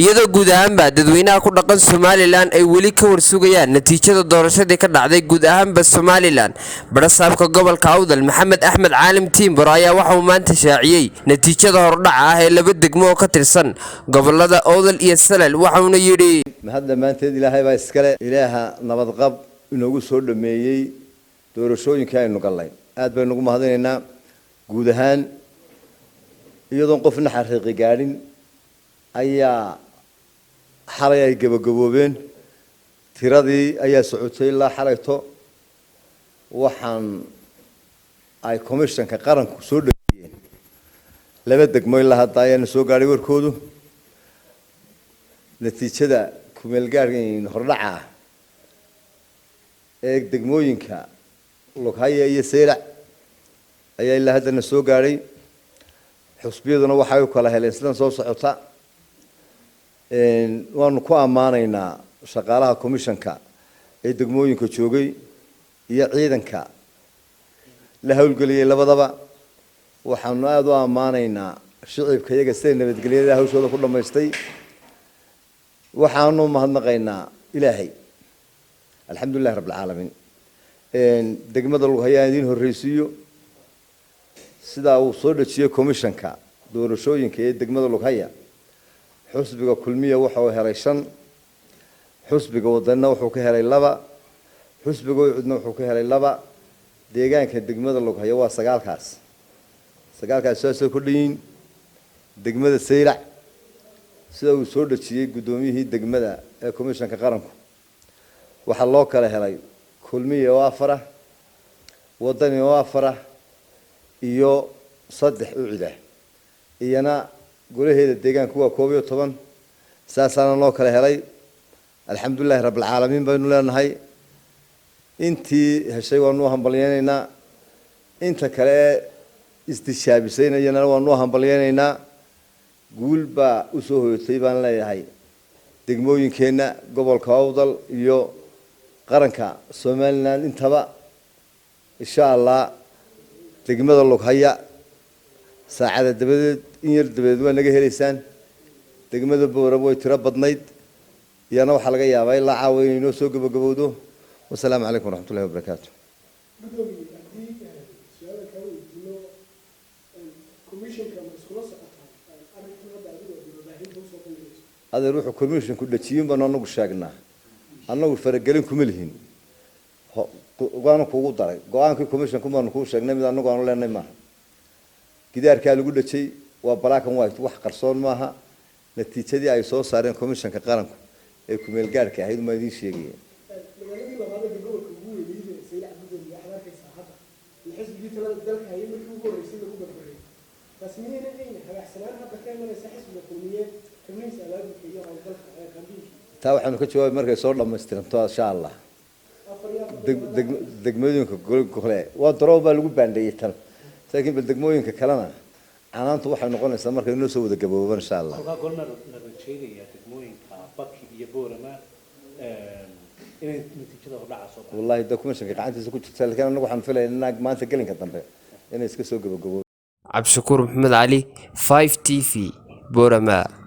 iyadoo guud ahaanba dadweynaha ku dhaqan Somaliland ay weli ka warsugayaan natiijada doorashada ka dhacday guud ahaanba Somaliland. badhasaabka gobolka awdal Maxamed Axmed Caalim Timbor ayaa waxa uu maanta shaaciyay natiijada hordhaca ah ee laba degmo oo ka tirsan gobolada awdal iyo saylac. waxa uu yiri hadda maanteed Ilaahay baa iskale, Ilaaha nabad qab inoogu soo dhameeyay doorashooyinka aynu galnay. aad baynu ugu mahadinaynaa guud ahaan iyadoo qofna xaqiiqi gaarin ayaa xalay ay gabagaboobeen tiradii ayaa socotay ilaa xalayto. waxaan ay komishanka qaranku soo dhameeyeen laba degmo ilaa hadda ayaan soo gaaray warkoodu. natiijada kumeel gaareen hordhaca ee degmooyinka Loghaya iyo Saylac ayaa ilaa hadda soo gaaray. xusbiyaduna waxay u kala heleen sidan soo socota. waanu ku amaanaynaa shaqaalaha komishanka ee degmooyinka joogay iyo ciidanka la hawlgeliyay labadaba. waxaanu aad u amaanaynaa shicibka iyaga sida nabadgelyada hawshooda ku dhameystay. waxaanu mahadnaqaynaa Ilaahay alxamdulillaah rabbil caalamiin. degmada Loghaya idin horeysiyo sida uu soo dhajiyay komishanka doorashooyinka ee degmada Loghaya. xusbiga kulmiye waxa uu helay 5, xusbiga wadana wuxuu ka helay 2, xusbiga cudna wuxuu ka helay 2. deegaanka degmada Loghaya waa 9 kaas. 9 kaas soo kordhiin degmada Saylac sida uu soo dhajiyay gudoomiyihii degmada ee komishanka qaranku. waxa loo kala helay kulmiye oo 4, wadani oo 4 iyo 3 u cida iyana golaheeda deegaanka waa 11. saasana loo kala helay. alxamdulillaah rabbil caalamiin baynu leenahay. intii heshay waanu hambalyeeynaa, inta kale istishaabisayna waanu hambalyeeynaa. guul baa u soo hoytay baan leeyahay degmooyinkeena gobolka awdal iyo qaranka Somaliland intaba. insha Allah degmada Loghaya saacada dabadeed in yar dabadeed waa naga heleysaan. degmada boorab way tiro badnayd iyana waxa laga yaabaa ilaa caawiyo inoo soo gabagabowdo. wassalaamu calaykum waraxmatullaahi wabarakaatuh. adeer wuxuu komishanku dhajiyin baan anagu sheegnaa. anagu faragelin kuma lihin. go'aan kuugu daray go'aankii komishanku baan ku sheegnay mid anagu aan leenahay maaha. gidaarka lagu dhajay waa black and white, wax qarsoon maaha. natiijadii ay soo saareen komishanka qaranku ee ku meel gaarka ahayd ma idin sheegay. taa waxaanu ka jawaabay markay soo dhammaystiranto insha Allah. degmooyinka gole waa daroob baa lagu baandheeyay tan. laakiin degmooyinka kalena canaantu waxay noqonaysaa markay inoo soo wada gaboobaan insha Allah. golna natiijada degmooyinka baki iyo boorama inay natiijada hordhaca soo tahay. wallahi dokumentation gacantiisa ku jirta, laakiin anagu waxaan filaynaa maanta gelinka dambe inay iska soo gabagabo. Cabshakuur Maxamed Ali 5 TV Boorama.